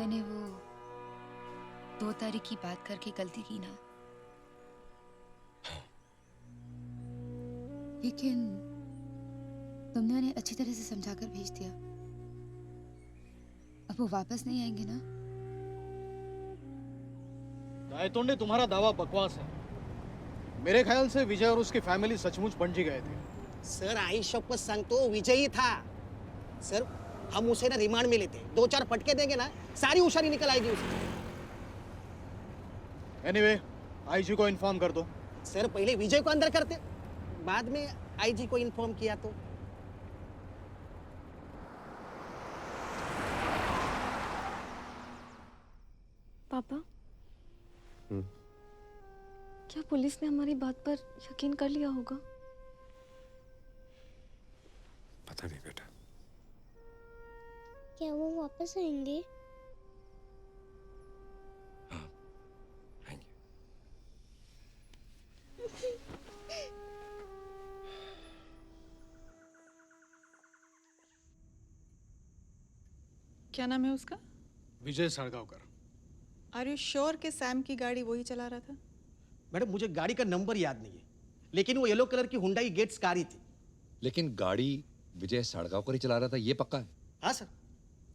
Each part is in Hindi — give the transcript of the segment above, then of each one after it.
मैंने वो 2 तारीख की बात करके गलती की ना, लेकिन तुमने उन्हें अच्छी तरह से समझाकर भेज दिया। अब वो वापस नहीं आएंगे ना? गायतोंडे, तुम्हारा दावा बकवास है। मेरे ख्याल से विजय और उसकी फैमिली सचमुच पणजी गए थे। सर आई शपथ सांगतो विजय ही था। सर हम उसे ना रिमांड में लेते, 2-4 फटके देंगे ना, सारी होशियारी निकल आएगी उसकी। एनीवे, आईजी को इन्फॉर्म कर दो। सर पहले विजय को अंदर करते, बाद में आईजी को इन्फॉर्म किया तो। पापा, क्या पुलिस ने हमारी बात पर यकीन कर लिया होगा? पता नहीं बेटा। क्या वो वापस आएंगे? हाँ, आएंगे। क्या नाम है उसका? विजय साड़गांवकर। आर यू श्योर कि सैम की गाड़ी वही चला रहा था? मैडम मुझे गाड़ी का नंबर याद नहीं है, लेकिन वो येलो कलर की हुंडई गेट्स कार ही थी। लेकिन गाड़ी विजय साड़गांवकर ही चला रहा था, ये पक्का है? हाँ सर,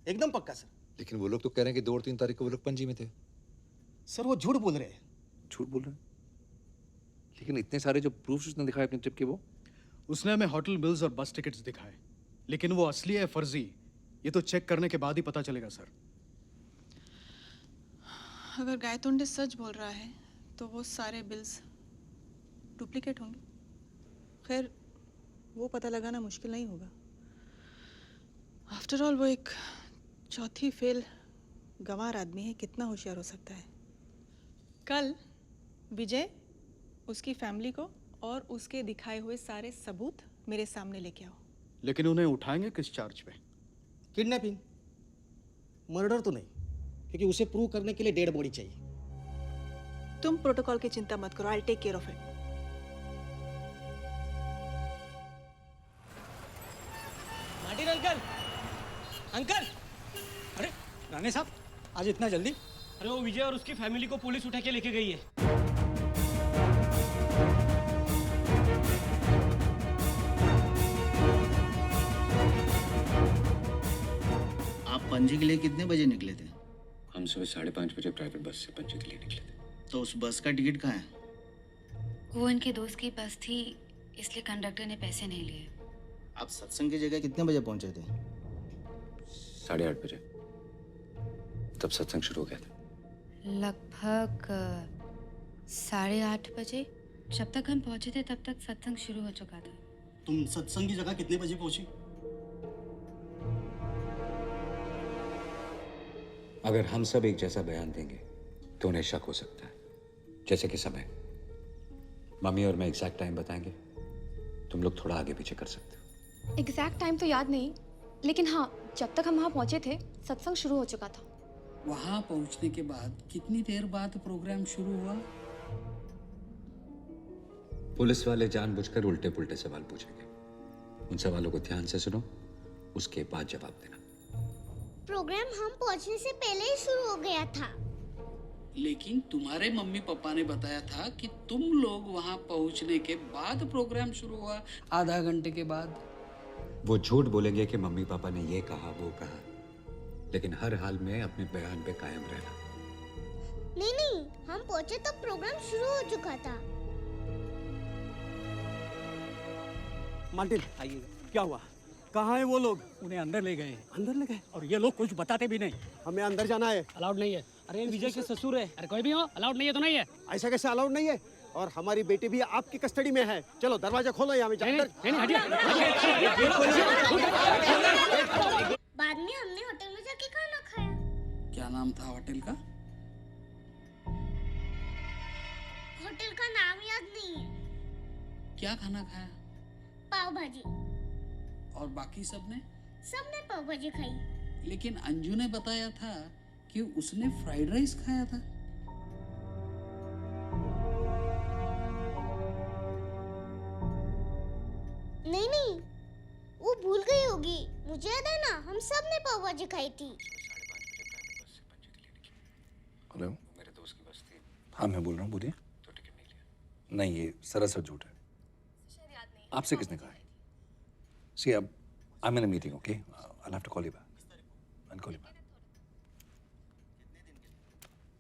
एकदम पक्का सर। लेकिन वो लोग तो कह रहे हैं कि 2 और 3 तारीख को वो लोग पणजी में थे। सर वो झूठ बोल रहे हैं। झूठ बोल रहे हैं? लेकिन इतने सारे जो प्रूफ्स उसने दिखाए अपनी ट्रिप के, उसने हमें होटल बिल्स और बस टिकट्स दिखाए, लेकिन वो असली है फर्जी, ये तो चेक करने के बाद ही पता चलेगा सर। अगर गायतोंडे सच बोल रहा है तो वो सारे बिल्स डुप्लीकेट होंगे। खैर वो पता लगाना मुश्किल नहीं होगा। आफ्टर ऑल वो एक चौथी फेल गंवार आदमी है, कितना होशियार हो सकता है। कल विजय, उसकी फैमिली को और उसके दिखाए हुए सारे सबूत मेरे सामने लेके आओ। लेकिन उन्हें उठाएंगे किस चार्ज पे? किडनैपिंग, मर्डर तो नहीं, क्योंकि उसे प्रूव करने के लिए डेड बॉडी चाहिए। तुम प्रोटोकॉल की चिंता मत करो, I take care of it. Martin uncle, uncle! अरे राणे साहब, आज इतना जल्दी? अरे वो विजय और उसकी फैमिली को पुलिस उठा के लेके गई है। आप पणजी के लिए कितने बजे निकले थे? हम सुबह 5:30 बजे प्राइवेट बस से पणजी के लिए निकले थे। तो उस बस का टिकट कहाँ है? वो इनके दोस्त की बस थी, इसलिए कंडक्टर ने पैसे नहीं लिए। आप सत्संग की जगह कितने बजे पहुंचे थे? 8:30 बजे, तब सत्संग शुरू हो गया था। लगभग 8:30 बजे। जब तक हम पहुंचे थे तब तक सत्संग शुरू हो चुका था। तुम सत्संग की जगह कितने बजे पहुंची? अगर हम सब एक जैसा बयान देंगे तो उन्हें शक हो सकता है, जैसे कि समय। मम्मी और मैं एग्जैक्ट टाइम बताएंगे, तुम लोग थोड़ा आगे पीछे कर सकते हो। एग्जैक्ट टाइम तो याद नहीं, लेकिन हाँ, जब तक हम वहाँ पहुँचे थे सत्संग शुरू हो चुका था। वहाँ पहुँचने के बाद कितनी देर बाद प्रोग्राम शुरू हुआ? पुलिस वाले जानबूझकर उल्टे पुल्टे सवाल पूछेंगे, उन सवालों को ध्यान से सुनो, उसके बाद जवाब देना। प्रोग्राम हम पहुंचने से पहले ही शुरू हो गया था। लेकिन तुम्हारे मम्मी पापा ने बताया था कि तुम लोग वहाँ पहुँचने के बाद प्रोग्राम शुरू हुआ, आधा घंटे के बाद। वो झूठ बोलेंगे कि मम्मी पापा ने ये कहा वो कहा, लेकिन हर हाल में अपने बयान पे कायम रहना। नहीं, हम पहुंचे तो प्रोग्राम शुरू हो चुका था। मार्टिन, आइए। क्या हुआ? कहाँ है वो लोग? उन्हें अंदर ले गए। अंदर ले गए? और ये लोग कुछ बताते भी नहीं। हमें अंदर जाना है। अलाउड नहीं है। अरे विजय के ससुर है। अरे कोई भी हो, अलाउड नहीं है तो नहीं है। ऐसा कैसे अलाउड नहीं है? और हमारी बेटी भी आपकी कस्टडी में है। चलो दरवाजा खोलो, यहाँ बाद में हमने होटल में जाके खाना खाया। क्या नाम था होटल का? होटल का नाम याद नहीं है। क्या खाना खाया? पाव भाजी। और बाकी सबने पाव भाजी खाई। लेकिन अंजू ने बताया था कि उसने फ्राइड राइस खाया था। नहीं, वो भूल गई होगी। मुझे याद है ना, हम सब ने पाव भाजी खाई थी। हाँ मैं बोल रहा हूँ, बोलिए। तो टिकट नहीं लिया? नहीं, ये सरासर झूठ है। आपसे किसने कहा है? सी अब I am in a meeting, okay? I have to call you back. I call you back.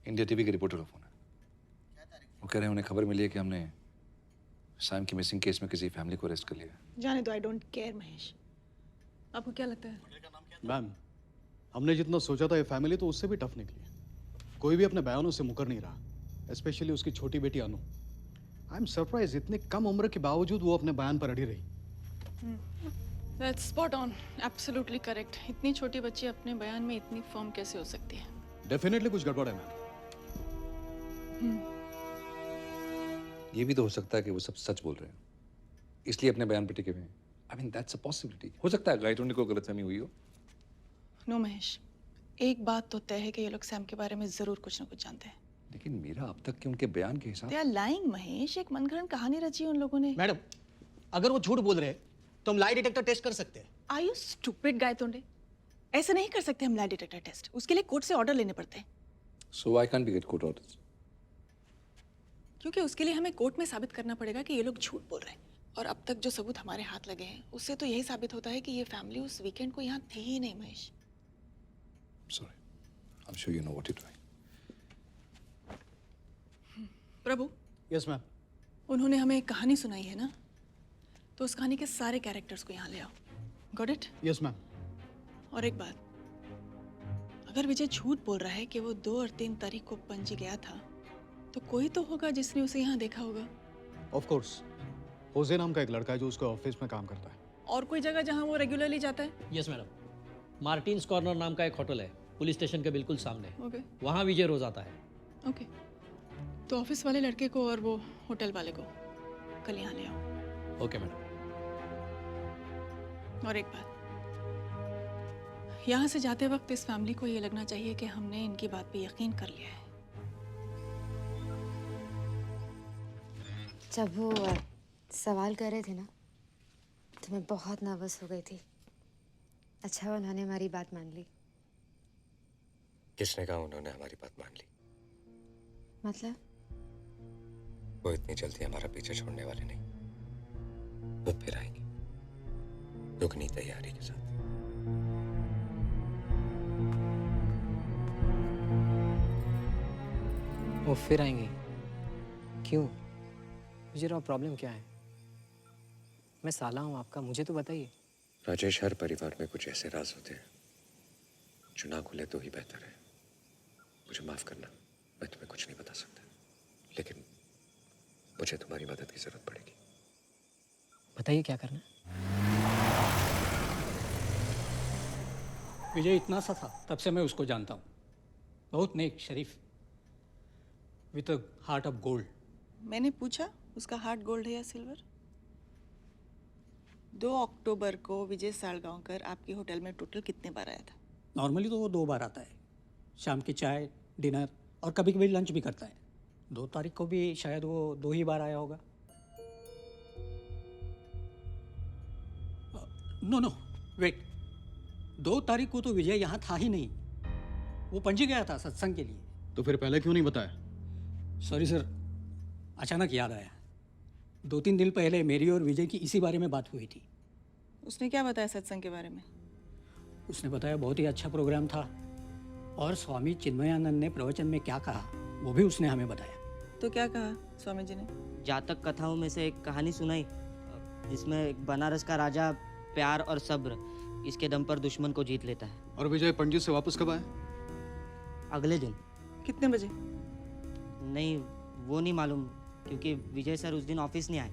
India TV के रिपोर्टर का फोन है। वो कह रहे हैं उन्हें खबर मिली है कि हमने सैम की मिसिंग केस में किसी फैमिली को अरेस्ट कर लिया है। जाने दो, आई डोंट केयर महेश। आपको क्या लगता है? मैम, हमने जितना सोचा था ये फैमिली तो उससे भी टफ निकली। कोई भी अपने बयानों से मुकर नहीं रहा, स्पेशली उसकी छोटी बेटी अनु। आई एम सरप्राइज, इतने कम उम्र के बावजूद वो अपने बयान पर अड़ी रही। That's spot on, absolutely correct. इतनी छोटी बच्ची अपने बयान में इतनी फर्म कैसे हो सकती है? डेफिनेटली कुछ गड़बड़ है मैम। ये भी तो हो सकता है कि वो सब सच बोल रहे हैं, इसलिए अपने बयान पर टिके हुए हैं। I mean that's a possibility. हो सकता है गाइड उन्हें कोई गलतफहमी हुई हो। नो महेश, एक बात तो तय है कि ये लोग सैम के बारे में जरूर कुछ ना कुछ जानते हैं। लेकिन मेरा अब तक के उनके बयान के हिसाब They are lying महेश, एक मनगढ़ंत कहानी रची है उन लोगों ने। मैडम, अगर वो झूठ बोल रहे हैं तो हम लाई डिटेक्टर टेस्ट कर सकते हैं। Are you stupid Gaitonde? ऐसे नहीं कर सकते हम लाई डिटेक्टर टेस्ट, उसके लिए कोर्ट से ऑर्डर लेने पड़ते हैं। So why can't we get court orders? क्योंकि उसके लिए हमें कोर्ट में साबित करना पड़ेगा कि ये लोग झूठ बोल रहे हैं। और अब तक जो सबूत हमारे हाथ लगे हैं उससे तो यही साबित होता है कि ये फैमिली उस वीकेंड को यहाँ थी ही नहीं Mahesh. Sorry, I'm sure you know what you're doing. Prabhu. Yes ma'am. उन्होंने हमें एक कहानी सुनाई है ना, तो उस कहानी के सारे कैरेक्टर्स को यहाँ ले आओ। Got it? Yes ma'am. और एक बात, अगर विजय झूठ बोल रहा है कि वो 2 और 3 तारीख को पणजी गया था, तो कोई तो होगा जिसने उसे यहाँ देखा होगा। ऑफ कोर्स, होजे नाम का एक लड़का है जो उसके ऑफिस में काम करता है। और कोई जगह जहाँ वो रेगुलरली जाता है? यस मैडम, मार्टिन्स कॉर्नर नाम का एक होटल है, पुलिस स्टेशन के बिल्कुल सामने। ओके। वहाँ विजय रोज आता है। ओके, तो ऑफिस वाले लड़के को और वो होटल वाले को कल यहाँ ले आओ। Okay madam. और एक बात, यहाँ से जाते वक्त इस फैमिली को ये लगना चाहिए कि हमने इनकी बात पे यकीन कर लिया है। जब वो सवाल कर रहे थे ना, तो मैं बहुत नर्वस हो गई थी। अच्छा उन्होंने हमारी बात मान ली। किसने कहा उन्होंने हमारी बात मान ली? मतलब? वो इतनी जल्दी हमारा पीछे छोड़ने वाले नहीं। वो फिर आएंगे दुगनी तैयारी के साथ। वो फिर आएंगे? क्यों? मुझे प्रॉब्लम क्या है? मैं साला हूँ आपका, मुझे तो बताइए। राजेश, हर परिवार में कुछ ऐसे राज होते हैं जो ना खुले तो ही बेहतर है। मुझे माफ करना, मैं तुम्हें कुछ नहीं बता सकता, लेकिन मुझे तुम्हारी मदद की जरूरत पड़ेगी। बताइए क्या करना है? विजय इतना सा था तब से मैं उसको जानता हूँ। बहुत नेक, शरीफ, with a heart of gold. मैंने पूछा उसका हार्ट गोल्ड है या सिल्वर? 2 अक्टूबर को विजय सालगांवकर आपके होटल में टोटल कितने बार आया था? नॉर्मली तो वो 2 बार आता है, शाम की चाय, डिनर और कभी कभी लंच भी करता है। 2 तारीख को भी शायद वो 2 ही बार आया होगा। नो वेट, 2 तारीख को तो विजय यहाँ था ही नहीं, वो पणजी गया था सत्संग के लिए। तो फिर पहले क्यों नहीं बताया? सॉरी सर, अचानक याद आया। 2-3 दिन पहले मेरी और विजय की इसी बारे में बात हुई थी। उसने क्या बताया सत्संग के बारे में? उसने बताया बहुत ही अच्छा प्रोग्राम था, और स्वामी चिन्मयानंद ने प्रवचन में क्या कहा वो भी उसने हमें बताया। तो क्या कहा स्वामी जी ने? जातक कथाओं में से एक कहानी सुनाई, जिसमें एक बनारस का राजा प्यार और सब्र इसके दम पर दुश्मन को जीत लेता है। और विजय पणजी से वापस कब आए? अगले दिन। कितने बजे? नहीं, वो नहीं मालूम, क्योंकि विजय सर उस दिन ऑफिस नहीं आए।